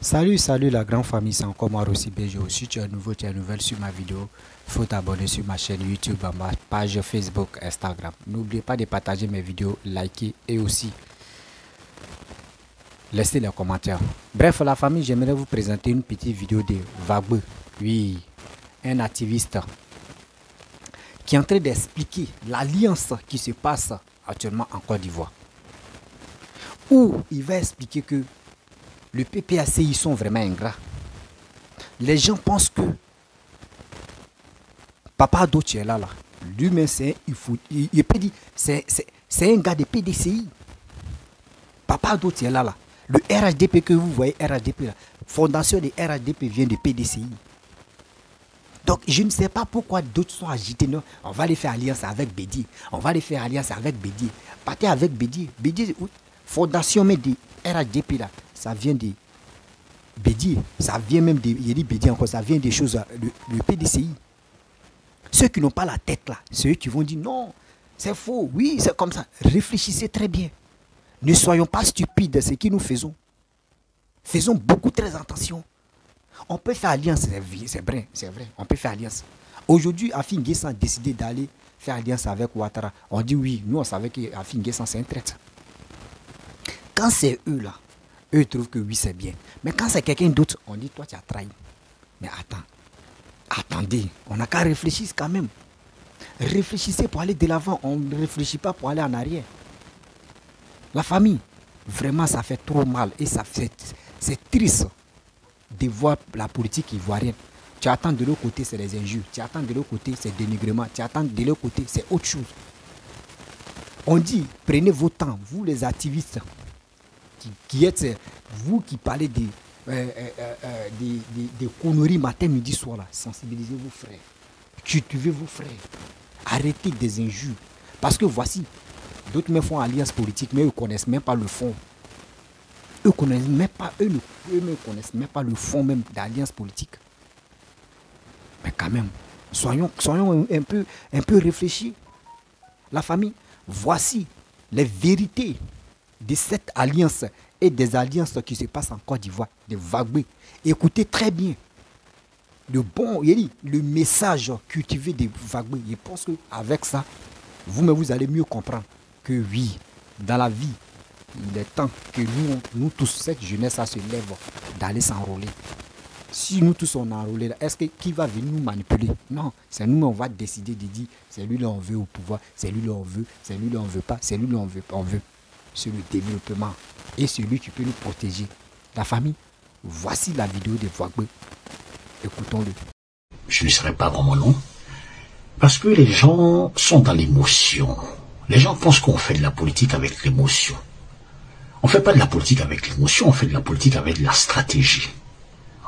Salut la grande famille, c'est encore moi Rossi Bejo. Si tu es nouveau, tu es nouvelle sur ma vidéo, il faut t'abonner sur ma chaîne YouTube, à ma page Facebook, Instagram. N'oubliez pas de partager mes vidéos, liker et aussi laisser les commentaires. Bref, la famille, j'aimerais vous présenter une petite vidéo de Vagbe, oui, un activiste qui est en train d'expliquer l'alliance qui se passe actuellement en Côte d'Ivoire. Où il va expliquer que le PPAC, ils sont vraiment ingrats. Les gens pensent que Papa Ado là, lui-même, c'est un gars de PDCI. Papa Ado là, le RHDP que vous voyez, RHDP là, fondation de RHDP vient de PDCI. Donc, je ne sais pas pourquoi d'autres sont agités. Non, on va les faire alliance avec Bédié. On va les faire alliance avec Bédié. Partez avec Bédié. Bédié, fondation mais de RHDP là, ça vient de Bédié. Ça vient même de, il dit Bédié encore, ça vient des choses, le PDCI. Ceux qui n'ont pas la tête là, ceux qui vont dire non, c'est faux, oui, c'est comme ça. Réfléchissez très bien. Ne soyons pas stupides de ce que nous faisons. Faisons beaucoup très attention. On peut faire alliance, c'est vrai, on peut faire alliance. Aujourd'hui, Afin N'Guessan a décidé d'aller faire alliance avec Ouattara. On dit oui, nous on savait qu'Afin N'Guessan c'est un traître. Quand c'est eux là, eux trouvent que oui c'est bien. Mais quand c'est quelqu'un d'autre, on dit toi tu as trahi. Mais attendez, on n'a qu'à réfléchir quand même. Réfléchissez pour aller de l'avant, on ne réfléchit pas pour aller en arrière. La famille, vraiment ça fait trop mal et c'est triste de voir la politique ivoirienne. Tu attends de l'autre côté, c'est les injures. Tu attends de l'autre côté, c'est dénigrement. Tu attends de l'autre côté, c'est autre chose. On dit, prenez vos temps, vous les activistes, qui êtes, vous qui parlez des conneries matin, midi, soir, là, sensibilisez vos frères. Cultivez vos frères. Arrêtez des injures. Parce que voici, d'autres me font alliance politique, mais eux ne connaissent même pas le fond. Eux connaissent même pas, eux-mêmes connaissent même pas le fond même d'alliance politique. Mais quand même, soyons un peu réfléchis. La famille, voici les vérités de cette alliance et des alliances qui se passent en Côte d'Ivoire, de Vagbe. Écoutez très bien le message cultivé de Vagbe. Je pense qu'avec ça, vous-même vous allez mieux comprendre que oui, dans la vie, il est temps que nous tous, cette jeunesse, ça se lève d'aller s'enrôler. Si nous tous on est enrôlés, est-ce que qui va venir nous manipuler? Non, c'est nous, on va décider de dire, c'est lui là on veut au pouvoir, c'est lui là on veut, c'est lui là on veut pas, c'est lui là on veut pas, on veut. C'est le développement et celui qui peut nous protéger. La famille, voici la vidéo de Vagbe. Écoutons-le. Je ne serai pas vraiment long, parce que les gens sont dans l'émotion. Les gens pensent qu'on fait de la politique avec l'émotion. On ne fait pas de la politique avec l'émotion, on fait de la politique avec de la stratégie.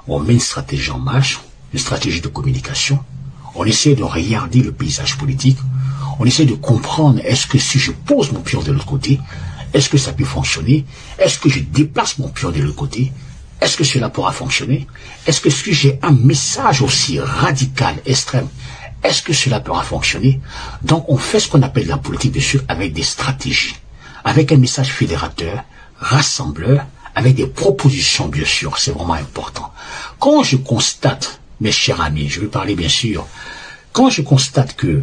On met une stratégie en marche, une stratégie de communication. On essaie de regarder le paysage politique. On essaie de comprendre, est-ce que si je pose mon pion de l'autre côté, est-ce que ça peut fonctionner? Est-ce que je déplace mon pion de l'autre côté? Est-ce que cela pourra fonctionner? Est-ce que si j'ai un message aussi radical, extrême, est-ce que cela pourra fonctionner? Donc on fait ce qu'on appelle la politique, bien sûr, avec des stratégies, avec un message fédérateur, rassembleur, avec des propositions, bien sûr, c'est vraiment important. Quand je constate, mes chers amis, je vais parler bien sûr, quand je constate que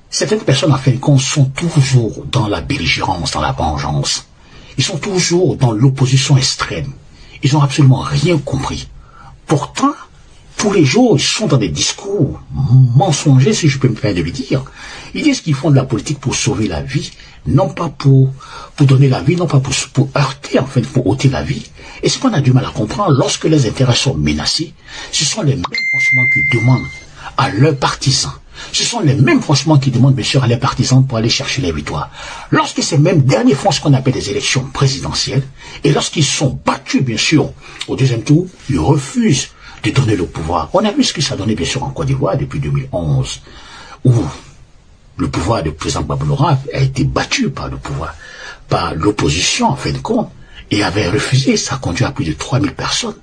certaines personnes, en fin de compte, sont toujours dans la belligérance, dans la vengeance, ils sont toujours dans l'opposition extrême, ils n'ont absolument rien compris. Pourtant, tous les jours, ils sont dans des discours mensongers, si je peux me permettre de le dire. Ils disent qu'ils font de la politique pour sauver la vie, non pas pour donner la vie, non pas pour heurter, en fait, pour ôter la vie. Et ce qu'on a du mal à comprendre, lorsque les intérêts sont menacés, ce sont les mêmes, franchement, qui demandent à leurs partisans. Ce sont les mêmes, franchement, qui demandent, bien sûr, à leurs partisans pour aller chercher les victoires. Lorsque ces mêmes derniers font ce qu'on appelle des élections présidentielles, et lorsqu'ils sont battus, bien sûr, au deuxième tour, ils refusent de donner le pouvoir. On a vu ce que ça a donné, bien sûr, en Côte d'Ivoire depuis 2011, où le pouvoir du président Gbagbo Laurent a été battu par le pouvoir, par l'opposition, en fin de compte, et avait refusé. Ça a conduit à plus de 3000 personnes.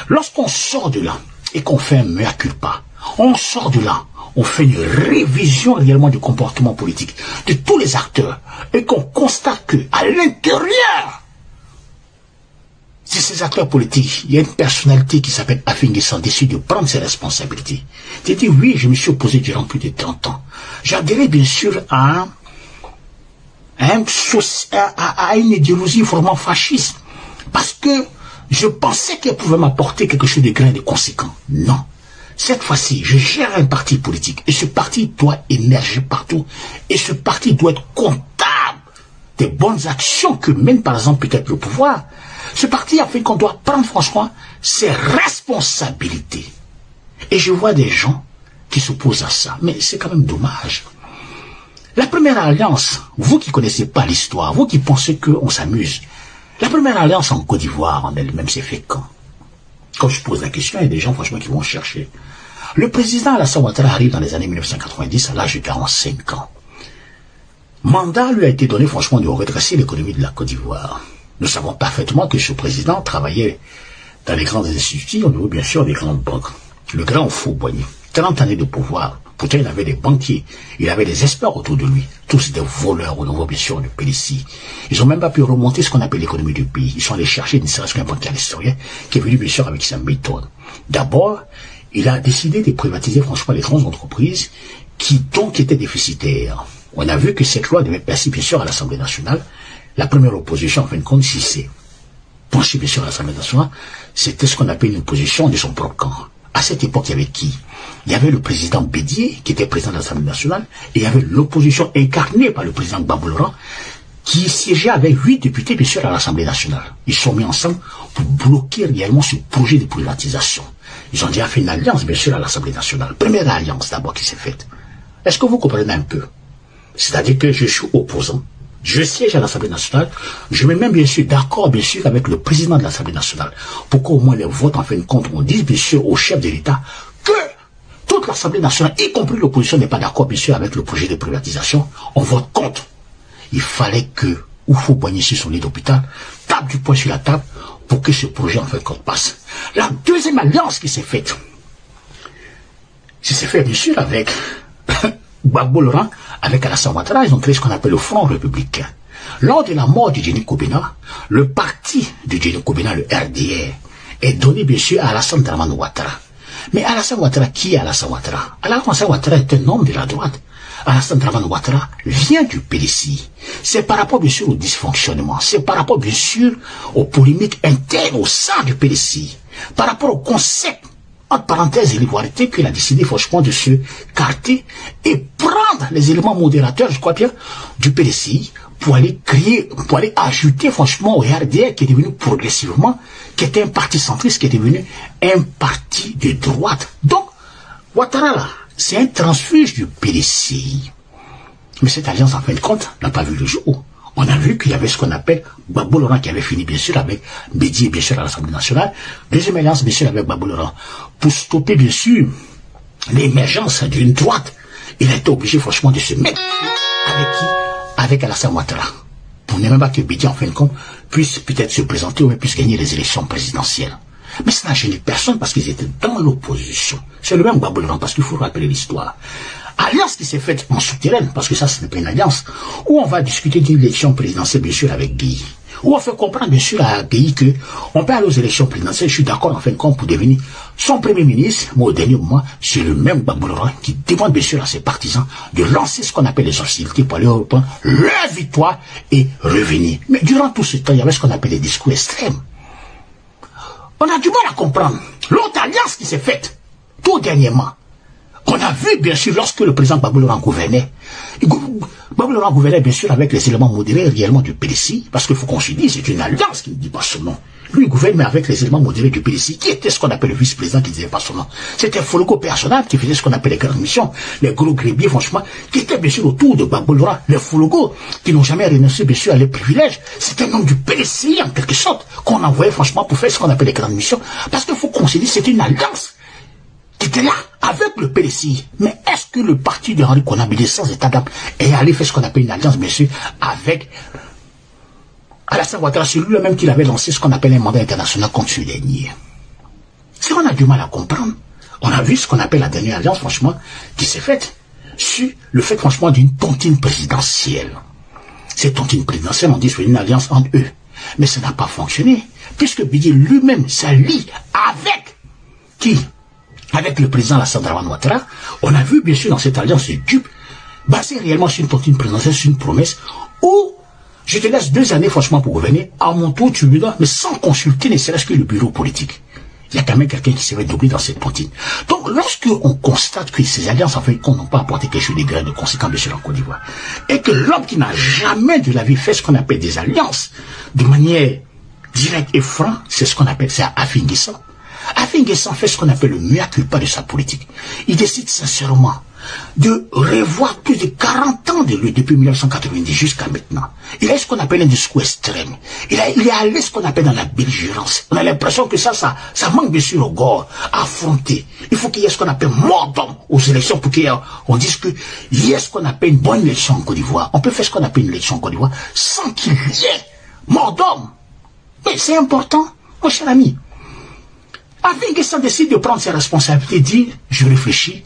Lorsqu'on sort de là, et qu'on fait un mea culpa, on sort de là, on fait une révision réellement du comportement politique de tous les acteurs, et qu'on constate que à l'intérieur, Si ces acteurs politiques, il y a une personnalité qui s'appelle Afingissant, décide de prendre ses responsabilités. J'ai dit oui, je me suis opposé durant plus de 30 ans. J'adhérais bien sûr à une idéologie vraiment fasciste. Parce que je pensais qu'elle pouvait m'apporter quelque chose de grand et de conséquent. Non. Cette fois-ci, je gère un parti politique. Et ce parti doit émerger partout. Et ce parti doit être comptable des bonnes actions que mène par exemple peut-être le pouvoir. Ce parti a fait qu'on doit prendre franchement ses responsabilités. Et je vois des gens qui s'opposent à ça. Mais c'est quand même dommage. La première alliance, vous qui ne connaissez pas l'histoire, vous qui pensez qu'on s'amuse, la première alliance en Côte d'Ivoire en elle-même s'est fait quand? Quand je pose la question, il y a des gens franchement qui vont chercher. Le président Alassane Ouattara arrive dans les années 1990 à l'âge de 45 ans. Mandat lui a été donné franchement de redresser l'économie de la Côte d'Ivoire. Nous savons parfaitement que ce président travaillait dans les grandes institutions, au niveau bien sûr des grandes banques. Le grand Houphouët-Boigny, 30 années de pouvoir. Pourtant, il avait des banquiers, il avait des experts autour de lui, tous des voleurs au niveau bien sûr du PDC. Ils n'ont même pas pu remonter ce qu'on appelle l'économie du pays. Ils sont allés chercher, ne serait-ce qu'un banquier historien, qui est venu bien sûr avec sa méthode. D'abord, il a décidé de privatiser franchement les grandes entreprises qui donc étaient déficitaires. On a vu que cette loi devait passer bien sûr à l'Assemblée nationale. La première opposition, en fin de compte, si c'est penché bien sûr à l'Assemblée nationale, c'était ce qu'on appelle une opposition de son propre camp. À cette époque, il y avait qui? Il y avait le président Bédié, qui était président de l'Assemblée nationale, et il y avait l'opposition incarnée par le président Gbagbo Laurent, qui siégeait avec 8 députés, bien sûr, à l'Assemblée nationale. Ils sont mis ensemble pour bloquer réellement ce projet de privatisation. Ils ont déjà fait une alliance, bien sûr, à l'Assemblée nationale. Première alliance, d'abord, qui s'est faite. Est-ce que vous comprenez un peu? C'est-à-dire que je suis opposant. Je siège à l'Assemblée nationale. Je me mets bien sûr d'accord, bien sûr, avec le président de l'Assemblée nationale. Pour qu'au moins les votes, en fin de compte, on dise, bien sûr, au chef de l'État que toute l'Assemblée nationale, y compris l'opposition, n'est pas d'accord, bien sûr, avec le projet de privatisation. On vote contre. Il fallait que Houphouët-Boigny sur son lit d'hôpital tape du poing sur la table pour que ce projet, en fin de compte, passe. La deuxième alliance qui s'est faite, c'est fait, bien sûr, avec Gbagbo Laurent, avec Alassane Ouattara, ils ont créé ce qu'on appelle le Front républicain. Lors de la mort de Denis Kobena, le parti de Denis Kobena, le RDR, est donné bien sûr à Alassane Dramane Ouattara. Mais Alassane Ouattara, qui est Alassane Ouattara? Alassane Ouattara est un homme de la droite. Alassane Dramane Ouattara vient du PDC. C'est par rapport bien sûr au dysfonctionnement, c'est par rapport bien sûr aux polémiques internes au sein du PDC, par rapport au concept entre parenthèses et l'ivoirité qu'il a décidé franchement de se carter et prendre les éléments modérateurs, je crois bien, du PDCI pour aller créer, pour aller ajouter franchement au RDR qui est devenu progressivement, qui était un parti centriste, qui est devenu un parti de droite. Donc, Ouattara là, c'est un transfuge du PDCI. Mais cette alliance, en fin de compte, n'a pas vu le jour. On a vu qu'il y avait ce qu'on appelle Gbagbo Laurent qui avait fini bien sûr avec Bédié bien sûr à l'Assemblée nationale. Deuxième alliance bien sûr avec Gbagbo Laurent. Pour stopper bien sûr l'émergence d'une droite, il a été obligé franchement de se mettre avec qui? Avec Alassane Ouattara. Pour ne même pas que Bédié en fin de compte puisse peut-être se présenter ou même puisse gagner les élections présidentielles. Mais ça n'a gêné personne parce qu'ils étaient dans l'opposition. C'est le même Gbagbo Laurent parce qu'il faut rappeler l'histoire. Alliance qui s'est faite en souterraine, parce que ça, ce n'est pas une alliance, où on va discuter d'une élection présidentielle, bien sûr, avec Guy. Où on fait comprendre, bien sûr, à Guy que on peut aller aux élections présidentielles, je suis d'accord, en fin de compte, pour devenir son premier ministre, mais au dernier moment, c'est le même Gbagbo Laurent qui demande, bien sûr, à ses partisans de lancer ce qu'on appelle les hostilités pour aller reprendre leur victoire et revenir. Mais durant tout ce temps, il y avait ce qu'on appelle les discours extrêmes. On a du mal à comprendre. L'autre alliance qui s'est faite, tout dernièrement, on a vu, bien sûr, lorsque le président Gbagbo Laurent gouvernait, Gbagbo Laurent gouvernait, bien sûr, avec les éléments modérés réellement du PDC, parce qu'il faut qu'on se dise, c'est une alliance qui ne dit pas son nom. Lui, il gouverne, mais avec les éléments modérés du PDC, qui était ce qu'on appelle le vice-président qui ne disait pas son nom. C'était Fologo personnel qui faisait ce qu'on appelle les grandes missions, les gros grébiers, franchement, qui étaient, bien sûr, autour de Gbagbo Laurent, les Fologo, qui n'ont jamais renoncé, bien sûr, à leurs privilèges. C'était un homme du PDC, en quelque sorte, qu'on envoyait, franchement, pour faire ce qu'on appelle les grandes missions, parce qu'il faut qu'on se dise, c'était une alliance qui était là, avec le PDCI. Mais est-ce que le parti de Henri Konaté, sans état d'âme, est allé faire ce qu'on appelle une alliance, bien sûr, avec Alassane Ouattara, c'est lui-même qui avait lancé ce qu'on appelle un mandat international contre ce dernier. Si on a du mal à comprendre, on a vu ce qu'on appelle la dernière alliance, franchement, qui s'est faite sur le fait, franchement, d'une tontine présidentielle. Cette tontine présidentielle, on dit que c'est une alliance entre eux. Mais ça n'a pas fonctionné. puisque Bédié lui-même s'allie avec qui? Avec le président Alassane Dramane Ouattara. On a vu bien sûr dans cette alliance dupe, basée réellement sur une tontine présidentielle, sur une promesse, où je te laisse 2 années franchement pour gouverner, à mon tour tu me donnes, mais sans consulter ne serait-ce que le bureau politique. Il y a quand même quelqu'un qui serait doublé dans cette tontine. Donc lorsque on constate que ces alliances en fait n'ont pas apporté quelque chose de grain de conséquent bien sûr en Côte d'Ivoire, et que l'homme qui n'a jamais de la vie fait ce qu'on appelle des alliances, de manière directe et franche, c'est ce qu'on appelle, c'est Afin Guessan. Afin Guessan fait ce qu'on appelle le mea culpa de sa politique. Il décide sincèrement de revoir plus de 40 ans de lui depuis 1990 jusqu'à maintenant. Il a ce qu'on appelle un discours extrême. Il est allé ce qu'on appelle dans la belligérance. On a l'impression que ça manque bien sûr au gore à affronter. Il faut qu'il y ait ce qu'on appelle mort d'homme aux élections pour qu'on dise qu'il y ait ce qu'on appelle une bonne élection en Côte d'Ivoire. On peut faire ce qu'on appelle une élection en Côte d'Ivoire sans qu'il y ait mort d'homme. Mais c'est important, mon cher ami. Afin Guessan décide de prendre ses responsabilités, dit, je réfléchis.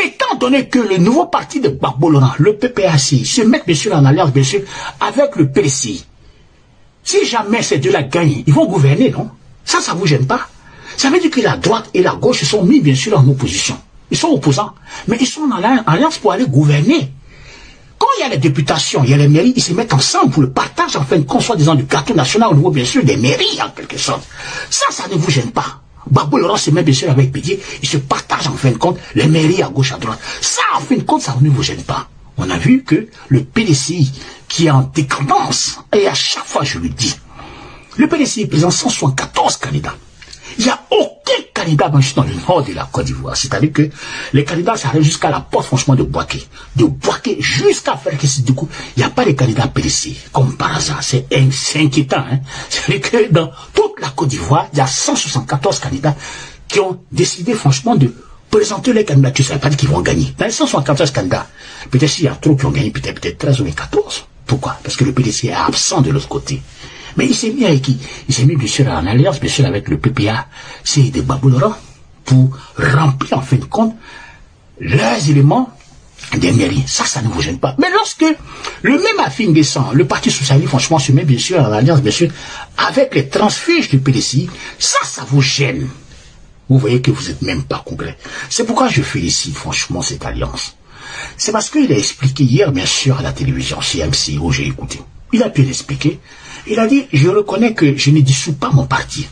Étant donné que le nouveau parti de Gbagbo Laurent, le PPACI, se met bien sûr en alliance, bien sûr, avec le PDCI. Si jamais ces deux-là gagnent, ils vont gouverner, non? Ça vous gêne pas? Ça veut dire que la droite et la gauche se sont mis bien sûr en opposition. Ils sont opposants, mais ils sont en alliance pour aller gouverner. Quand il y a les députations, il y a les mairies, ils se mettent ensemble pour le partage, en fin de compte, soi-disant du gâteau national au niveau bien sûr des mairies, en quelque sorte. Ça ne vous gêne pas? Gbagbo Laurent se met bien sûr avec Bédié, ils se partagent en fin de compte les mairies à gauche, à droite. Ça, en fin de compte, ça ne vous gêne pas. On a vu que le PDCI, qui est en décadence, et à chaque fois je le dis, le PDCI présente 174 candidats. Il n'y a aucun candidat dans le nord de la Côte d'Ivoire. C'est-à-dire que les candidats s'arrêtent jusqu'à la porte, franchement, de Boaké. De Boaké jusqu'à faire que du coup, il n'y a pas de candidat PDC. Comme par hasard. C'est inquiétant, hein. C'est-à-dire que dans toute la Côte d'Ivoire, il y a 174 candidats qui ont décidé, franchement, de présenter les candidatures. Ça ne veut pas dire qu'ils vont gagner. Dans les 174 candidats, peut-être s'il y a trop qui ont gagné, peut-être 13 ou 14. Pourquoi? Parce que le PDC est absent de l'autre côté. Mais il s'est mis avec qui? Il s'est mis bien sûr en alliance, bien sûr avec le PPA, c'est de Gbagbo Laurent, pour remplir en fin de compte les éléments des mairies. Ça ne vous gêne pas. Mais lorsque le même Afin Guessan, le Parti Socialiste, franchement, se met bien sûr en alliance, bien sûr, avec les transfuges du PDCI, ça vous gêne. Vous voyez que vous n'êtes même pas complet. C'est pourquoi je félicite franchement cette alliance. C'est parce qu'il a expliqué hier, bien sûr, à la télévision, CMC, où j'ai écouté. Il a pu l'expliquer. Il a dit, je reconnais que je ne dissous pas mon parti.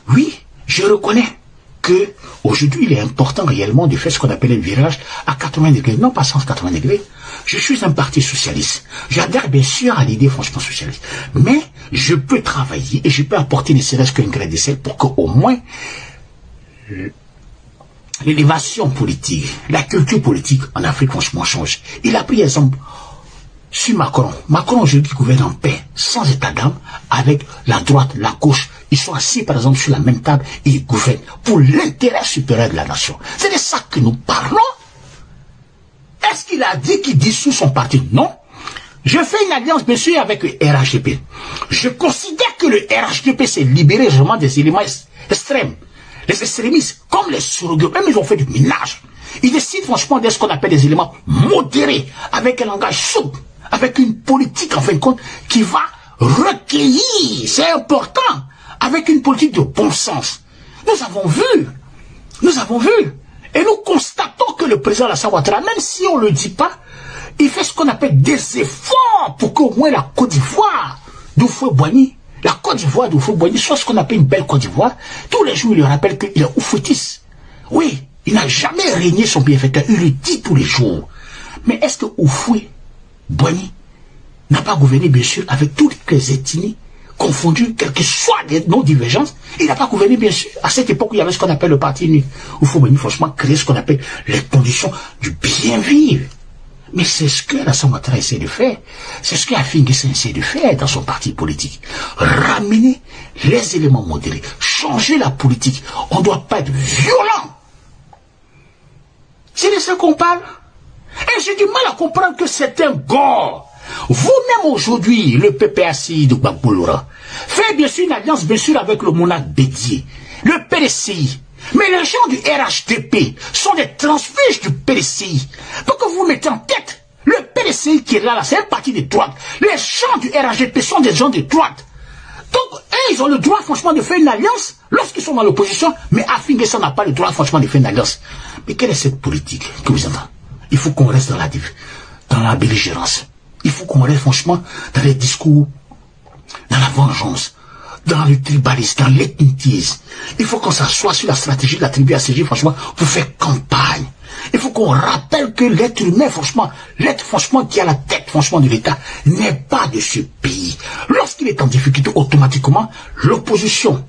Oui, je reconnais que aujourd'hui il est important réellement de faire ce qu'on appelle un virage à 80 degrés, non pas 180 degrés. Je suis un parti socialiste. J'adhère bien sûr à l'idée franchement socialiste. Mais je peux travailler et je peux apporter ne serait-ce qu'un grain de sel pour qu'au moins l'élévation politique, la culture politique en Afrique franchement change. Il a pris exemple sur Macron. Macron aujourd'hui gouverne en paix, sans état d'âme, avec la droite, la gauche. Ils sont assis par exemple sur la même table et ils gouvernent pour l'intérêt supérieur de la nation. C'est de ça que nous parlons. Est-ce qu'il a dit qu'il dissout son parti? Non. Je fais une alliance bien sûr avec le RHDP. Je considère que le RHDP s'est libéré vraiment des éléments extrêmes. Les extrémistes, comme les surrogués, même ils ont fait du minage. Ils décident franchement de ce qu'on appelle des éléments modérés, avec un langage souple, avec une politique en fin de compte qui va recueillir, c'est important, avec une politique de bon sens. Nous avons vu, et nous constatons que le président Alassane Ouattara, même si on ne le dit pas, il fait ce qu'on appelle des efforts pour qu'au moins la Côte d'Ivoire d'Houphouët-Boigny, la Côte d'Ivoire d'Houphouët-Boigny soit ce qu'on appelle une belle Côte d'Ivoire. Tous les jours, il lui rappelle qu'il est oufouetiste. Oui, il n'a jamais régné son bienfaiteur, il le dit tous les jours. Mais est-ce que Houphouët-Boigny n'a pas gouverné, bien sûr, avec toutes les ethnies confondues, quelles que soient nos divergences? Il n'a pas gouverné, bien sûr, à cette époque où il y avait ce qu'on appelle le parti uni. Houphouët-Boigny, franchement, créer ce qu'on appelle les conditions du bien vivre. Mais c'est ce que Alassane Ouattara essaie de faire. C'est ce qu'Afin Guessan essaie de faire dans son parti politique. Ramener les éléments modérés. Changer la politique. On ne doit pas être violent. C'est de ça qu'on parle. Et j'ai du mal à comprendre que c'est un gore. Vous-même aujourd'hui, le PPACI de Gbagbo Laurent, fait bien sûr une alliance bien sûr avec le monarque Bédié, le PDCI. Mais les gens du RHDP sont des transfuges du PDCI. Pour que vous mettez en tête, le PDCI qui est là, c'est un parti de droite. Les gens du RHDP sont des gens de droite. Donc, eux, ils ont le droit, franchement, de faire une alliance lorsqu'ils sont dans l'opposition, mais Afin N'Guessan n'a pas le droit, franchement, de faire une alliance. Mais quelle est cette politique que vous entendez? Il faut qu'on reste dans la belligérance. Il faut qu'on reste, franchement, dans les discours, dans la vengeance, dans le tribalisme, dans l'ethnitisme. Il faut qu'on s'assoie sur la stratégie de la tribu ACG, franchement, pour faire campagne. Il faut qu'on rappelle que l'être humain, franchement, l'être, franchement, qui a la tête, franchement, de l'État, n'est pas de ce pays. Lorsqu'il est en difficulté, automatiquement, l'opposition,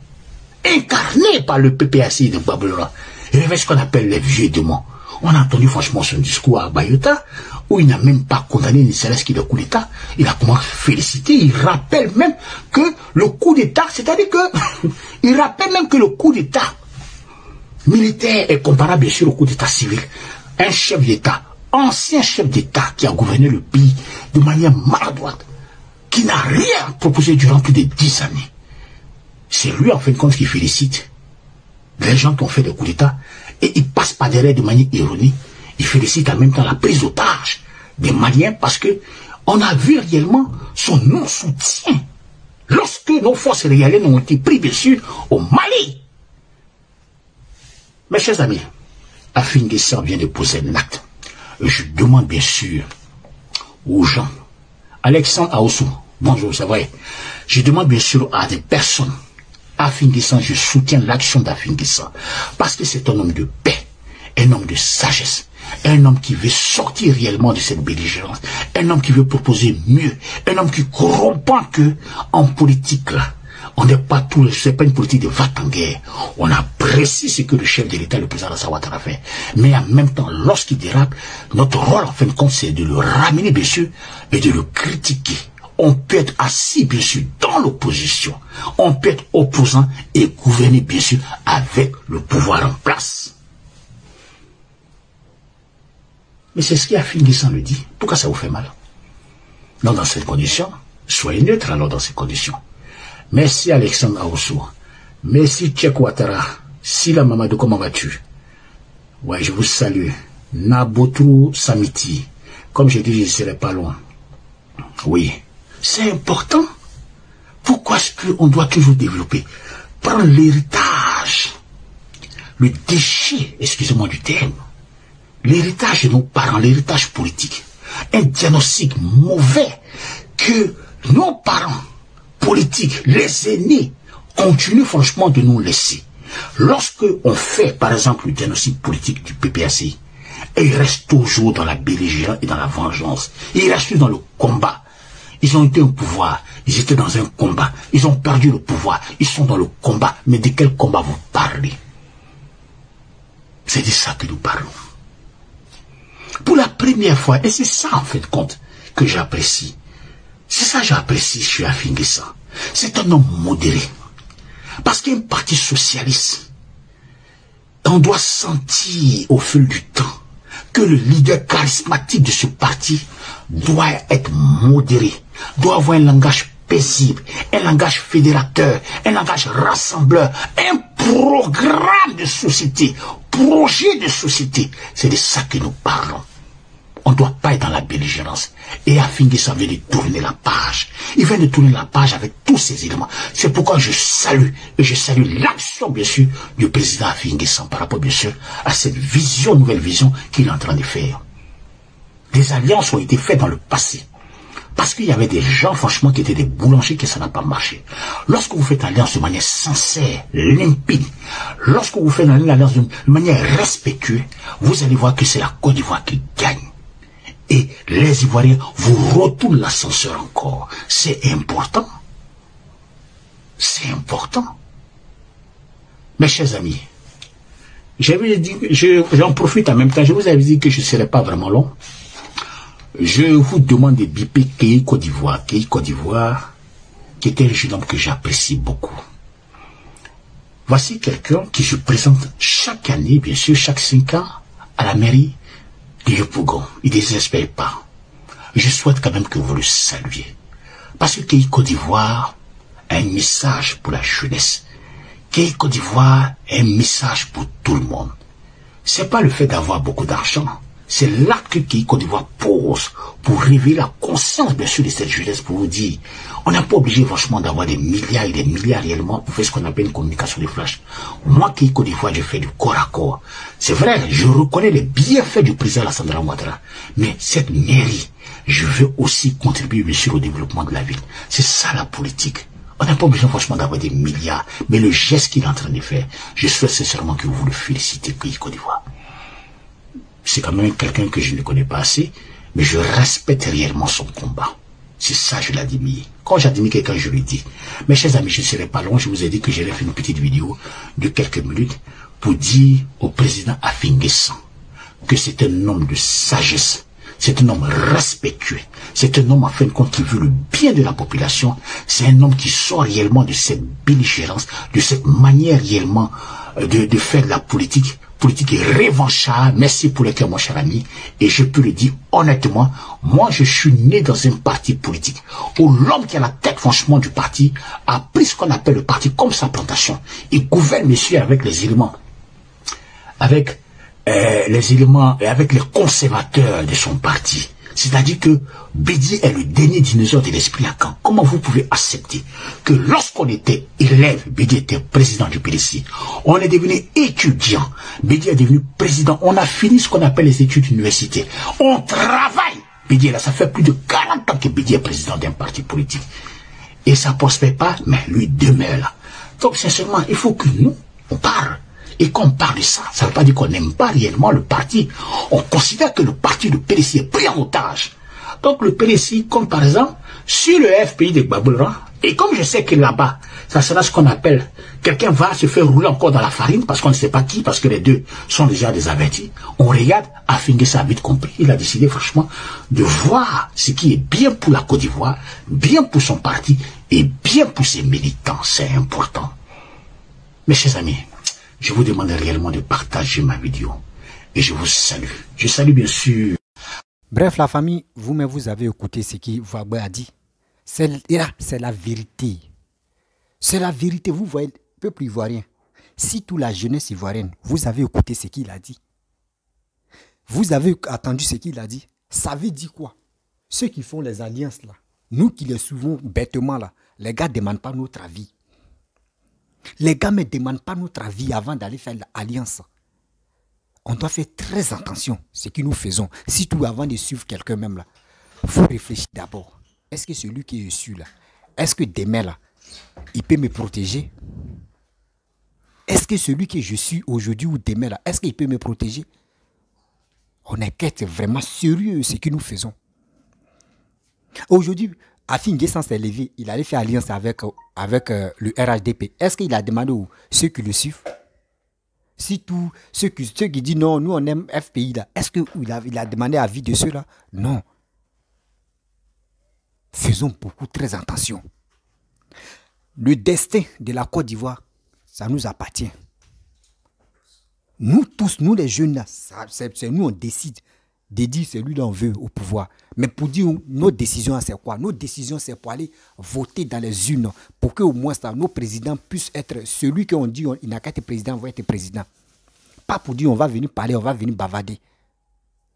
incarnée par le PPACI de Babylone, révèle ce qu'on appelle les vieux démons. On a entendu, franchement, son discours à Bayota, où il n'a même pas condamné ni serait-ce qu'il le coup d'État. Il a comment félicité, il rappelle même que le coup d'État, c'est-à-dire que, il rappelle même que le coup d'État militaire est comparable, bien sûr, au coup d'État civil. Un chef d'État, ancien chef d'État qui a gouverné le pays de manière maladroite, qui n'a rien proposé durant plus de 10 années. C'est lui, en fin de compte, qui félicite les gens qui ont fait des coups d'État et il passe pas derrière de manière ironique. Il félicite en même temps la prise d'otage des Maliens parce que on a vu réellement son non-soutien lorsque nos forces régaliennes ont été prises, bien sûr, au Mali. Mes chers amis, Afin N'Guessan vient de poser un acte. Je demande bien sûr aux gens, Alexandre Aoussou, bonjour, c'est vrai. Je demande bien sûr à des personnes, Afin N'Guessan, je soutiens l'action d'Afin N'Guessan parce que c'est un homme de paix, un homme de sagesse, un homme qui veut sortir réellement de cette belligérance, un homme qui veut proposer mieux, un homme qui comprend que en politique là, on n'est pas tout, c'est pas une politique de va-t-en-guerre. On apprécie ce que le chef de l'État, le président Alassane Ouattara fait. Mais en même temps, lorsqu'il dérape, notre rôle, en fin de compte, c'est de le ramener, bien sûr, et de le critiquer. On peut être assis, bien sûr, dans l'opposition. On peut être opposant et gouverner, bien sûr, avec le pouvoir en place. Mais c'est ce qui a fini sans le dire. Pourquoi ça vous fait mal? Non, dans ces conditions, soyez neutre alors dans ces conditions. Merci Alexandre Aoussou. Merci Tchèque Ouattara. Sila Mamadou, comment vas-tu? Ouais, je vous salue. Nabotrou Samiti. Comme je dis, je ne serai pas loin. Oui. C'est important. Pourquoi est-ce qu'on doit toujours développer? Prendre l'héritage. Le déchet, excusez-moi du terme. L'héritage de nos parents, l'héritage politique. Un diagnostic mauvais que nos parents politiques, les aînés, continuent franchement de nous laisser. Lorsque on fait, par exemple, le diagnostic politique du PPACI, et ils restent toujours dans la belligérance et dans la vengeance. Ils restent dans le combat. Ils ont été au pouvoir. Ils étaient dans un combat. Ils ont perdu le pouvoir. Ils sont dans le combat. Mais de quel combat vous parlez? C'est de ça que nous parlons. Pour la première fois, et c'est ça en fait de compte que j'apprécie. C'est ça que j'apprécie chez Afin N'Guessan. C'est un homme modéré. Parce qu'un parti socialiste, on doit sentir au fil du temps que le leader charismatique de ce parti doit être modéré, doit avoir un langage paisible, un langage fédérateur, un langage rassembleur, un programme de société, projet de société. C'est de ça que nous parlons. On ne doit pas être dans la belligérance. Et Afin N'Guessan vient de tourner la page. Il vient de tourner la page avec tous ces éléments. C'est pourquoi je salue, et je salue l'action, bien sûr, du président Afin N'Guessan par rapport, bien sûr, à cette vision, nouvelle vision qu'il est en train de faire. Des alliances ont été faites dans le passé. Parce qu'il y avait des gens, franchement, qui étaient des boulangers, que ça n'a pas marché. Lorsque vous faites alliance de manière sincère, limpide, lorsque vous faites une alliance de manière respectueuse, vous allez voir que c'est la Côte d'Ivoire qui gagne. Et les Ivoiriens vous retournent l'ascenseur encore. C'est important. C'est important. Mes chers amis, j'en profite en même temps, je vous avais dit que je ne serais pas vraiment long. Je vous demande de biper Kei Côte d'Ivoire. Kei Côte d'Ivoire, qui était un jeune homme que j'apprécie beaucoup. Voici quelqu'un qui se présente chaque année, bien sûr, chaque 5 ans, à la mairie de Yopougon. Il ne désespère pas. Je souhaite quand même que vous le saluiez. Parce que Kei Côte d'Ivoire a un message pour la jeunesse. Kei Côte d'Ivoire a un message pour tout le monde. C'est pas le fait d'avoir beaucoup d'argent. C'est l'acte que Key Côte d'Ivoire pose pour réveiller la conscience, bien sûr, de cette jeunesse, pour vous dire, on n'est pas obligé, franchement, d'avoir des milliards et des milliards réellement pour faire ce qu'on appelle une communication de flash. Moi, Key Côte d'Ivoire, je fais du corps à corps. C'est vrai, je reconnais les bienfaits du président Alassane Ouattara, mais cette mairie, je veux aussi contribuer, bien sûr, au développement de la ville. C'est ça, la politique. On n'a pas besoin, franchement, d'avoir des milliards, mais le geste qu'il est en train de faire, je souhaite sincèrement que vous le félicitez, Key Côte d'Ivoire. C'est quand même quelqu'un que je ne connais pas assez, mais je respecte réellement son combat. C'est ça, je l'admire. Quand j'admire quelqu'un, je lui dis. Mes chers amis, je ne serai pas long. Je vous ai dit que j'allais faire une petite vidéo de quelques minutes pour dire au président Afingessan que c'est un homme de sagesse. C'est un homme respectueux. C'est un homme, en fin de compte, qui veut le bien de la population. C'est un homme qui sort réellement de cette belligérance, de cette manière réellement de faire de la politique. Politique est revancharde. Merci pour le cœur, mon cher ami. Et je peux le dire honnêtement, moi, je suis né dans un parti politique où l'homme qui a la tête, franchement, du parti a pris ce qu'on appelle le parti comme sa plantation. Il gouverne, monsieur, avec les éléments, avec les conservateurs de son parti. C'est-à-dire que Bédié est le dernier dinosaure de l'esprit à Caen. Comment vous pouvez accepter que lorsqu'on était élève, Bédié était président du PDC, on est devenu étudiant, Bédié est devenu président, on a fini ce qu'on appelle les études universitaires, on travaille, Bédié là, ça fait plus de 40 ans que Bédié est président d'un parti politique. Et ça ne prospère pas, mais lui demeure là. Donc sincèrement, il faut que nous, on parle. Et quand on parle de ça, ça ne veut pas dire qu'on n'aime pas réellement le parti. On considère que le parti de PDC est pris en otage. Donc le PDC, comme par exemple, sur le FPI de Gbagbo-Leran, et comme je sais que là-bas, ça sera ce qu'on appelle, quelqu'un va se faire rouler encore dans la farine, parce qu'on ne sait pas qui, parce que les deux sont déjà des avertis. On regarde, Afingessa a vite compris. Il a décidé franchement de voir ce qui est bien pour la Côte d'Ivoire, bien pour son parti, et bien pour ses militants. C'est important. Mes chers amis, je vous demande réellement de partager ma vidéo. Et je vous salue. Je salue bien sûr. Bref, la famille, vous-même, vous avez écouté ce que Wagbe a dit. C'est la vérité. C'est la vérité. Vous voyez, peuple ivoirien, si toute la jeunesse ivoirienne, vous avez écouté ce qu'il a dit. Vous avez attendu ce qu'il a dit. Ça veut dire quoi? Ceux qui font les alliances là, nous qui les suivons bêtement là, les gars ne demandent pas notre avis. Les gars ne demandent pas notre avis avant d'aller faire l'alliance. On doit faire très attention à ce que nous faisons. Surtout avant de suivre quelqu'un même là. Il faut réfléchir d'abord. Est-ce que celui qui est issu là, est-ce que demain là, il peut me protéger? Est-ce que celui que je suis aujourd'hui ou demain là, est-ce qu'il peut me protéger? On est qu'être vraiment sérieux ce que nous faisons. Aujourd'hui, Afingessan s'est levé, il allait faire alliance avec le RHDP. Est-ce qu'il a demandé aux ceux qui le suivent? Si tous ceux qui disent non, nous on aime FPI là, est-ce qu'il a demandé avis de ceux-là? Non. Faisons beaucoup très attention. Le destin de la Côte d'Ivoire, ça nous appartient. Nous tous, nous les jeunes là, c'est nous on décide de dire celui-là on veut au pouvoir. Mais pour dire nos décisions, c'est quoi? Nos décisions, c'est pour aller voter dans les urnes pour qu'au moins ça, nos présidents puissent être celui qu'on dit il n'a qu'à être président, va être président. Pas pour dire on va venir parler, on va venir bavarder.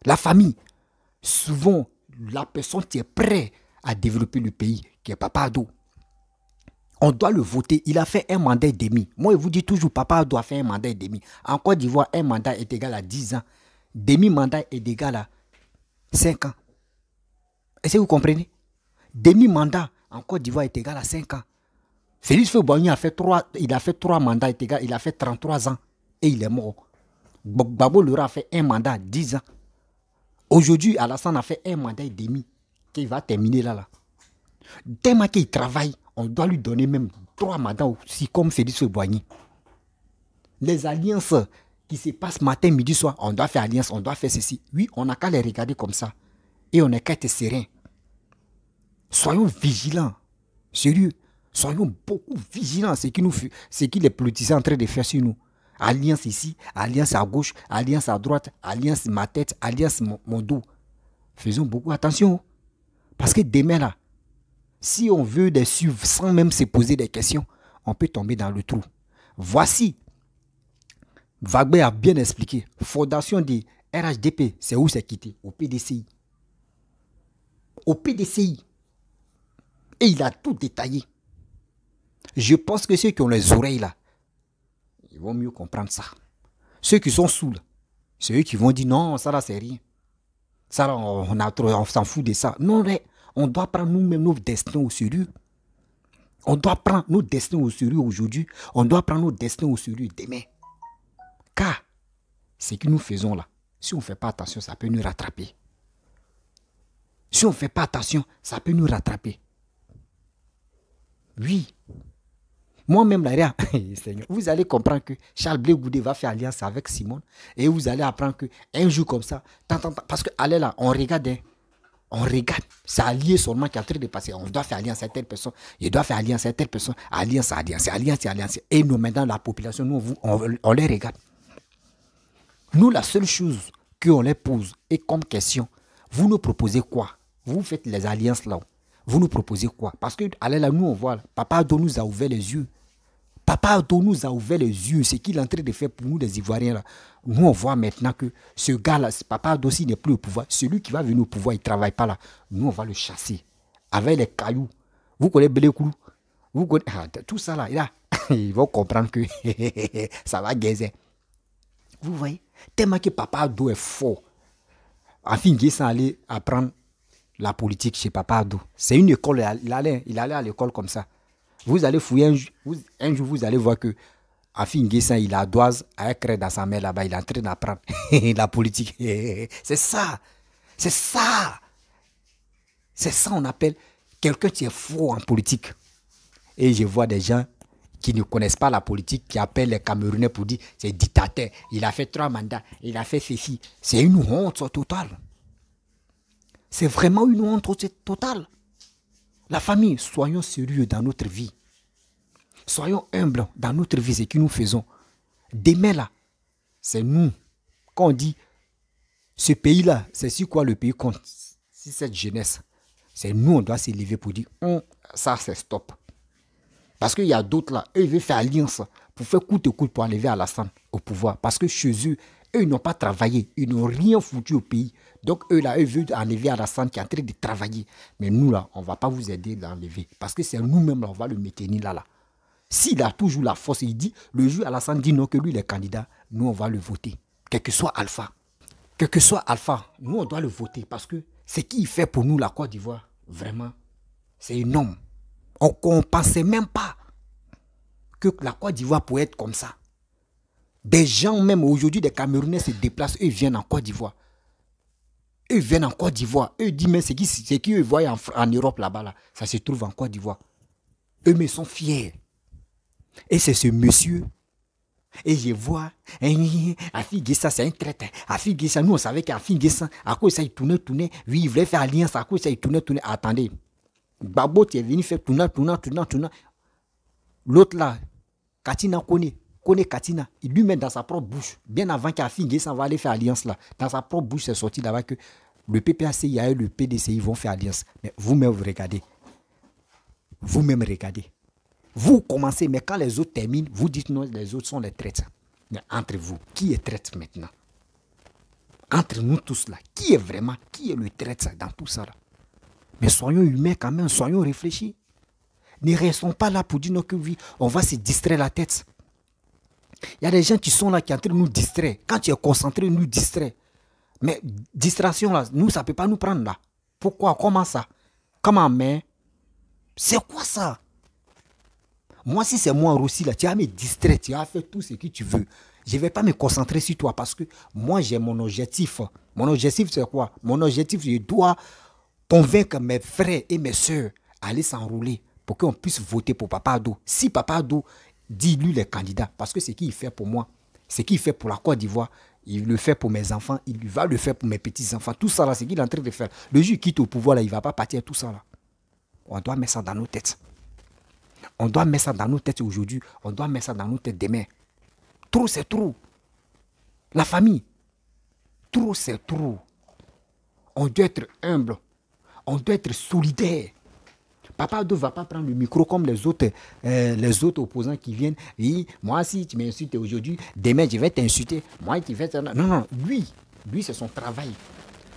La famille, souvent, la personne qui est prête à développer le pays, qui est Papa Addo, on doit le voter. Il a fait un mandat et demi. Moi, je vous dis toujours, Papa Addo a fait un mandat et demi. En Côte d'Ivoire, un mandat est égal à 10 ans. Demi-mandat est égal à 5 ans. Est-ce que vous comprenez? Demi-mandat en Côte d'Ivoire est égal à 5 ans. Félix Faure-Boigny a fait 3 mandats, il a fait 33 ans et il est mort. Gbagbo-Leran a fait un mandat, 10 ans. Aujourd'hui, Alassane a fait un mandat et demi qu'il va terminer là. Tellement qu'il travaille, on doit lui donner même 3 mandats aussi comme Félix Faure-Boigny. Les alliances qui se passent matin, midi, soir, on doit faire alliance, on doit faire ceci. Oui, on n'a qu'à les regarder comme ça. Et on n'a qu'à être serein. Soyons vigilants. Sérieux. Soyons beaucoup vigilants. Ce que les politiciens sont en train de faire sur nous. Alliance ici, alliance à gauche, alliance à droite, alliance ma tête, alliance mon dos. Faisons beaucoup attention. Parce que demain là, si on veut les suivre sans même se poser des questions, on peut tomber dans le trou. Voici, Wagbe a bien expliqué, fondation de RHDP, c'est où c'est quitté? Au PDCI. Au PDCI. Et il a tout détaillé. Je pense que ceux qui ont les oreilles là, ils vont mieux comprendre ça. Ceux qui sont sous là, c'est eux qui vont dire non, ça là c'est rien. Ça là, on s'en fout de ça. Non, mais on doit prendre nous-mêmes nos destins au sérieux. On doit prendre nos destins au sérieux aujourd'hui. On doit prendre nos destins au sérieux demain. Car ce que nous faisons là, si on ne fait pas attention, ça peut nous rattraper. Si on ne fait pas attention, ça peut nous rattraper. Oui. Moi-même, là, Seigneur, vous allez comprendre que Charles Blé Goudé va faire alliance avec Simone et vous allez apprendre qu'un jour comme ça, parce que allez là, on regarde, c'est allié seulement qui est en train de passer. On doit faire alliance à telle personne, il doit faire alliance à telle personne, alliance. Et nous, maintenant, la population, nous, on les regarde. Nous, la seule chose qu'on les pose et comme question, vous nous proposez quoi? Vous faites les alliances là. Vous nous proposez quoi? Parce que, allez là, nous, on voit, Papa Ado nous a ouvert les yeux. Papa Ado nous a ouvert les yeux. Ce qu'il est en train de faire pour nous, les Ivoiriens, là. Nous, on voit maintenant que ce gars-là, Papa Ado, s'il n'est plus au pouvoir, celui qui va venir au pouvoir, il ne travaille pas là. Nous, on va le chasser. Avec les cailloux. Vous connaissez Bélékoulou? Vous connaissez tout ça là. Ils vont comprendre que ça va gaiser. Vous voyez? Tellement que Papa Ado est fort. Enfin, il s'est allé apprendre la politique chez Papa Ado. C'est une école, il allait à l'école comme ça. Vous allez fouiller un jour, vous allez voir que Afi Nguessan, il a Doise avec Red dans sa main là-bas, il est en train d'apprendre la politique. C'est ça. C'est ça. C'est ça on appelle quelqu'un qui est fort en politique. Et je vois des gens qui ne connaissent pas la politique, qui appellent les Camerounais pour dire c'est dictateur, il a fait 3 mandats, il a fait ceci. C'est une honte totale. C'est vraiment une honte totale. La famille, soyons sérieux dans notre vie. Soyons humbles dans notre vie, ce que nous faisons. Demain là, c'est nous. Quand on dit, ce pays-là, c'est sur quoi le pays compte? C'est cette jeunesse. C'est nous, on doit s'élever pour dire, ça c'est stop. Parce qu'il y a d'autres là, eux ils veulent faire alliance pour faire coûte que coûte pour enlever Alassane au pouvoir. Parce que chez eux, eux ils n'ont pas travaillé, ils n'ont rien foutu au pays. Donc eux là, eux veulent enlever Alassane qui est en train de travailler. Mais nous là, on ne va pas vous aider à l'enlever. Parce que c'est nous-mêmes là, on va le maintenir là. S'il a toujours la force, il dit, le juge Alassane dit non, que lui il est candidat, nous on va le voter. Quel que soit Alpha. Quel que soit Alpha, nous on doit le voter. Parce que ce qu'il fait pour nous, la Côte d'Ivoire, vraiment, c'est un homme. On ne pensait même pas que la Côte d'Ivoire pourrait être comme ça. Des gens, même aujourd'hui, des Camerounais se déplacent, eux viennent en Côte d'Ivoire. Eux viennent en Côte d'Ivoire. Eux disent, mais ce qu'ils voient en Europe là-bas, là, ça se trouve en Côte d'Ivoire. Eux, mais sont fiers. Et c'est ce monsieur. Et je vois, Afi Nguessan, c'est un traître. Afi Nguessan, nous, on savait qu'Afi Nguessan, à cause de ça, il tournait. Oui, il voulait faire alliance, à cause de ça, il tournait. Attendez. Babo, tu es venu faire tourner. L'autre là, Katina connaît Katina, il lui met dans sa propre bouche, bien avant qu'Afi Nguessan va aller faire alliance là, dans sa propre bouche, c'est sorti là-bas que le PPACI et le PDCI vont faire alliance. Mais vous-même, vous regardez. Vous commencez, mais quand les autres terminent, vous dites non, les autres sont les traîtres. Mais entre vous, qui est traître maintenant? Entre nous tous là, qui est le traître dans tout ça là? Mais soyons humains quand même, soyons réfléchis. Ne restons pas là pour dire non, que oui, on va se distraire la tête. Il y a des gens qui sont là, qui sont en train de nous distraire. Quand tu es concentré, nous distraire. Mais distraction là, nous, ça ne peut pas nous prendre là. Pourquoi? Comment ça? Comment? Mais c'est quoi ça? Moi, si c'est moi aussi là, tu vas me distraire, tu vas faire tout ce que tu veux. Je ne vais pas me concentrer sur toi parce que moi, j'ai mon objectif. Mon objectif, c'est quoi? Mon objectif, je dois convaincre mes frères et mes soeurs à aller s'enrouler pour qu'on puisse voter pour Papa Ado. Si Papa Ado dit lui les candidats, parce que ce qu'il fait pour moi, ce qu'il fait pour la Côte d'Ivoire, il le fait pour mes enfants, il va le faire pour mes petits-enfants. Tout ça là, c'est qu'il est en train de faire. Le juge quitte au pouvoir là, il ne va pas partir tout ça là. On doit mettre ça dans nos têtes. On doit mettre ça dans nos têtes aujourd'hui. On doit mettre ça dans nos têtes demain. Trop, c'est trop. La famille. Trop, c'est trop. On doit être humble. On doit être solidaire. Papa ne va pas prendre le micro comme les autres opposants qui viennent. Oui, moi, si tu m'insultes aujourd'hui, demain, je vais t'insulter. Moi, tu fais ça. Non, lui, Lui, c'est son travail.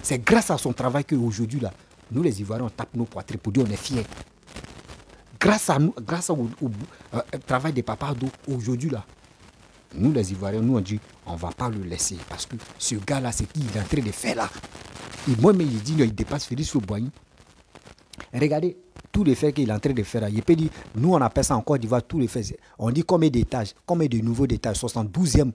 C'est grâce à son travail qu'aujourd'hui, là, nous les Ivoiriens, on tape nos poitrines pour dire on est fiers. Grâce au travail des papas aujourd'hui, là, nous les Ivoiriens, nous on dit, on ne va pas le laisser. Parce que ce gars-là, c'est qui il est en train de faire là. Et moi-même, il dit, il dépasse Félix Houphouët-Boigny. Regardez, tous les faits qu'il est en train de faire là. Il peut dire, nous on appelle ça en Côte d'Ivoire, tous les faits. On dit combien d'étages, combien de nouveaux étages, 72e.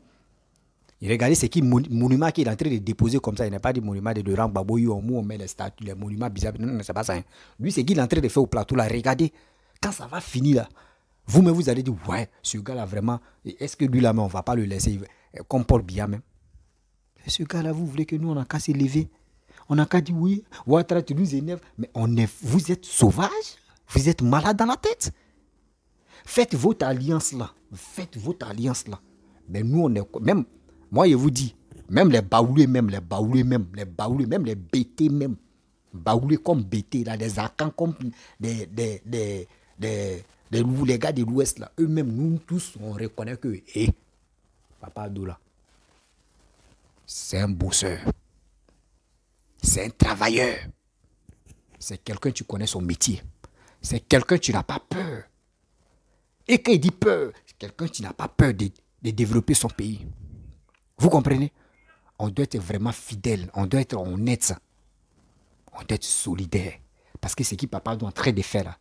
Et regardez, c'est qui monument qu'il est en train de déposer comme ça. Il n'est pas des monuments de Laurent Gbagbo, où on met les statues, les monuments bizarres. Non, c'est pas ça. Hein. Lui, c'est qu'il est en train de faire au plateau là. Regardez, quand ça va finir là, vous-même vous allez dire, ouais, ce gars-là vraiment, est-ce que lui là, on ne va pas le laisser comme Paul Biya même. Et ce gars-là, vous voulez que nous, on n'a qu'à s'élever. On n'a qu'à dire oui, Ouattara, tu nous énerves. Mais vous êtes sauvages, vous êtes malades dans la tête. Faites votre alliance là. Faites votre alliance là. Mais nous, on est même. Moi, je vous dis, même les baoulés, même les BT même, baoulés comme BT, là, des Akans comme les gars de l'Ouest, là, eux-mêmes, nous tous, on reconnaît que, Papa Adoula, c'est un bosseur, c'est un travailleur, c'est quelqu'un, tu connais son métier, c'est quelqu'un, tu n'as pas peur. Et quand il dit peur, c'est quelqu'un qui n'a pas peur de développer son pays. Vous comprenez? On doit être vraiment fidèle, on doit être honnête, on doit être solidaire. Parce que ce que papa est en train de faire là,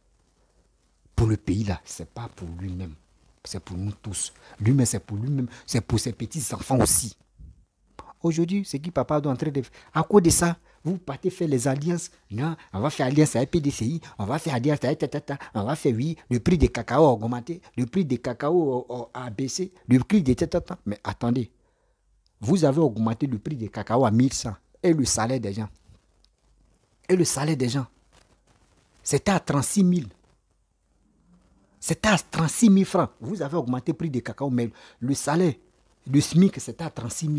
pour le pays là, ce n'est pas pour lui-même, c'est pour nous tous. Lui-même, c'est pour lui-même, c'est pour ses petits-enfants aussi. Aujourd'hui, ce que papa est en train de faire, à cause de ça, vous partez faire les alliances. Non, on va faire alliance avec PDCI, on va faire alliance avec on va faire oui, le prix des cacao a augmenté, le prix des cacao a baissé, le prix des Mais attendez. Vous avez augmenté le prix des cacao à 1100 et le salaire des gens. C'était à 36 000. C'était à 36 000 francs. Vous avez augmenté le prix des cacao, mais le salaire, le SMIC, c'était à 36 000.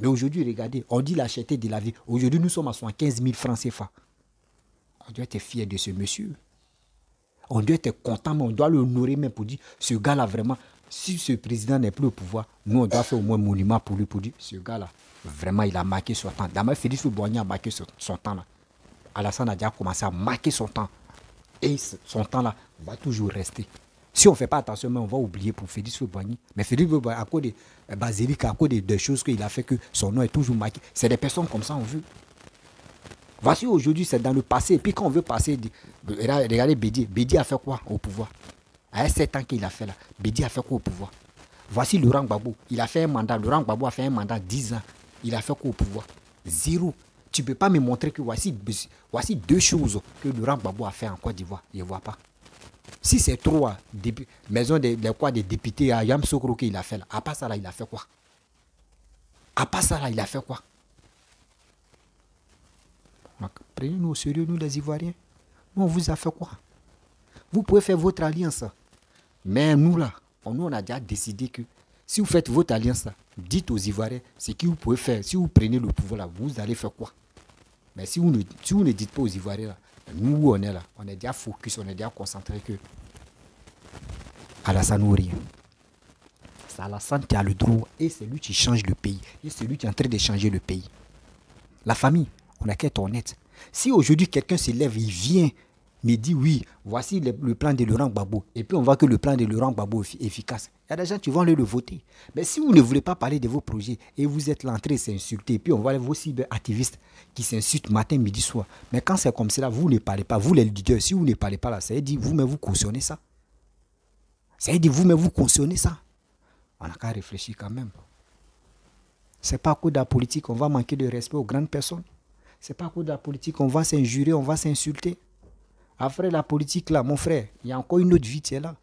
Mais aujourd'hui, regardez, on dit l'acheter de la vie. Aujourd'hui, nous sommes à 75 000 francs CFA. On doit être fier de ce monsieur. On doit être content, mais on doit l'honorer même pour dire, ce gars-là vraiment, si ce président n'est plus au pouvoir, nous on doit faire au moins un monument pour lui, pour dire, ce gars-là, vraiment il a marqué son temps. D'abord, Félix Houphouët-Boigny a marqué son temps là. Alassane a déjà commencé à marquer son temps. Et son temps là va toujours rester. Si on ne fait pas attention, on va oublier pour Félix Houphouët-Boigny. Mais Félix Houphouët-Boigny, à cause de Basilique, à cause des choses qu'il a fait, que son nom est toujours marqué. C'est des personnes comme ça, on veut. Voici aujourd'hui, c'est dans le passé. Et puis quand on veut passer, regardez Bédi. Bédi a fait quoi au pouvoir? À 7 ans qu'il a fait là, Bédi a fait quoi au pouvoir? Voici Laurent Gbagbo. Il a fait un mandat. Laurent Gbagbo a fait un mandat 10 ans. Il a fait quoi au pouvoir? Zéro. Tu ne peux pas me montrer que voici 2 choses que Laurent Gbagbo a fait en Côte d'Ivoire. Je ne vois pas. Si c'est 3, maison des députés à Yamoussoukro qu'il a fait là, à part ça là, il a fait quoi? Prenez-nous au sérieux, nous les Ivoiriens. Nous, on vous a fait quoi? Vous pouvez faire votre alliance. Mais nous là, on a déjà décidé que si vous faites votre alliance là, dites aux Ivoiriens ce que vous pouvez faire. Si vous prenez le pouvoir là, vous allez faire quoi? Mais si vous ne dites pas aux Ivoiriens là, nous on est là, on est déjà focus, on est déjà concentré que Alassane ou rien. C'est Alassane qui a le droit et c'est lui qui change le pays. Et c'est lui qui est en train de changer le pays. La famille, on a qu'à être honnête. Si aujourd'hui quelqu'un se lève, il vient me dit oui, voici le plan de Laurent Gbagbo. Et puis on voit que le plan de Laurent Gbagbo est efficace. Il y a des gens qui vont aller le voter. Mais si vous ne voulez pas parler de vos projets et vous êtes là en train de s'insulter, et puis on voit vos cyberactivistes qui s'insultent matin, midi, soir. Mais quand c'est comme cela, vous ne parlez pas. Vous les leaders, si vous ne parlez pas là, ça veut dire vous-même vous cautionnez ça. Ça veut dire vous-même vous cautionnez ça. On n'a qu'à réfléchir quand même. Ce n'est pas à cause de la politique qu'on va manquer de respect aux grandes personnes. Ce n'est pas à cause de la politique qu'on va s'injurer, on va s'insulter. Après la politique là, mon frère, il y a encore une autre vie, tu es là.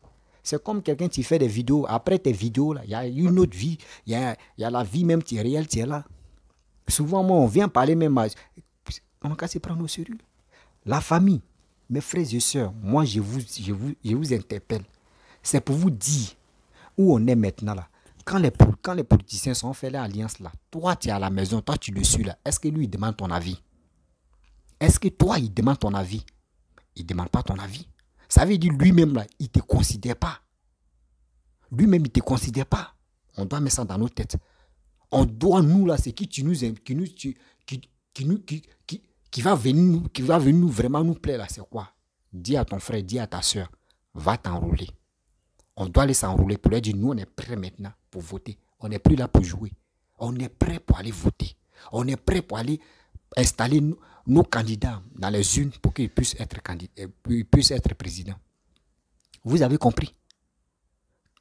C'est comme quelqu'un qui fait des vidéos. Après tes vidéos là, il y a une autre vie. Il y a la vie même qui est réelle, tu es là. Souvent, moi, on vient parler même. On n'a qu'à se prendre au sérieux. La famille, mes frères et sœurs, moi, je vous interpelle. C'est pour vous dire où on est maintenant là. Quand les politiciens sont fait l'alliance là, toi, tu es à la maison, toi, tu le suis là. Est-ce que lui, il demande ton avis? Est-ce que toi, il demande ton avis? Il ne demande pas ton avis. Ça veut dire lui-même, là, il ne te considère pas. Lui-même, il ne te considère pas. On doit mettre ça dans nos têtes. On doit, nous, là, c'est qui va venir nous vraiment nous plaire, là, c'est quoi? Dis à ton frère, dis à ta soeur, va t'enrôler. On doit aller s'enrôler pour leur dire, nous, on est prêts maintenant pour voter. On n'est plus là pour jouer. On est prêt pour aller voter. On est prêt pour aller installer nos candidats dans les urnes pour qu'ils puissent être présidents. Vous avez compris?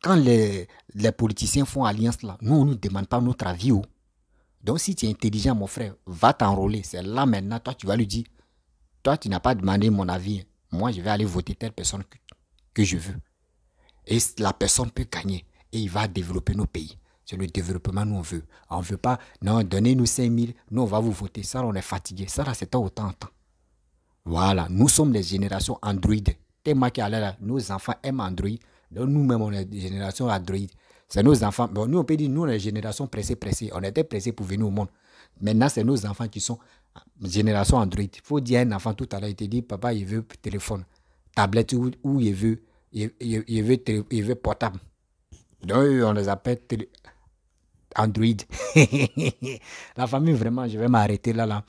Quand les politiciens font alliance là, nous, on ne nous demande pas notre avis. Oh. Donc, si tu es intelligent, mon frère, va t'enrôler. C'est là maintenant, toi, tu vas lui dire, toi, tu n'as pas demandé mon avis. Moi, je vais aller voter telle personne que je veux. Et la personne peut gagner. Et il va développer nos pays. C'est le développement nous on veut. On ne veut pas, non, donnez-nous 5 000, nous on va vous voter. Ça, on est fatigué. Ça, là, c'est autant en temps. Voilà, nous sommes les générations Android. Tellement qu'il y a là, nos enfants aiment Android. Donc nous-mêmes, on est des générations Android. C'est nos enfants. Bon, nous, on peut dire, nous, on est génération pressée. On était pressés pour venir au monde. Maintenant, c'est nos enfants qui sont génération Android. Il faut dire à un enfant tout à l'heure, il te dit, papa, il veut téléphone, tablette ou il veut portable. Donc, on les appelle Android. La famille, vraiment, je vais m'arrêter là.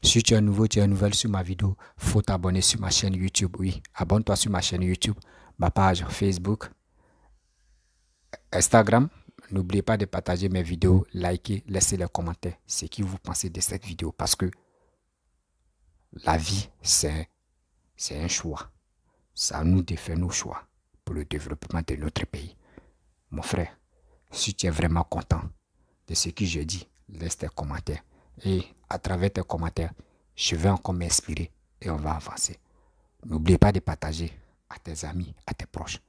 Si tu es nouveau, tu es nouvelle sur ma vidéo, il faut t'abonner sur ma chaîne YouTube. Oui, abonne-toi sur ma chaîne YouTube, ma page Facebook, Instagram. N'oubliez pas de partager mes vidéos, liker, laisser les commentaires. Ce que vous pensez de cette vidéo. Parce que la vie, c'est un choix. C'est à nous de faire nos choix pour le développement de notre pays. Mon frère, si tu es vraiment content de ce que je dis, laisse tes commentaires. Et à travers tes commentaires, je vais encore m'inspirer et on va avancer. N'oublie pas de partager à tes amis, à tes proches,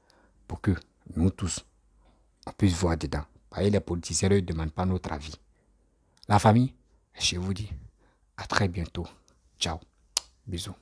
pour que nous tous, on puisse voir dedans. Parce que les politiciens ne demandent pas notre avis. La famille, je vous dis à très bientôt. Ciao. Bisous.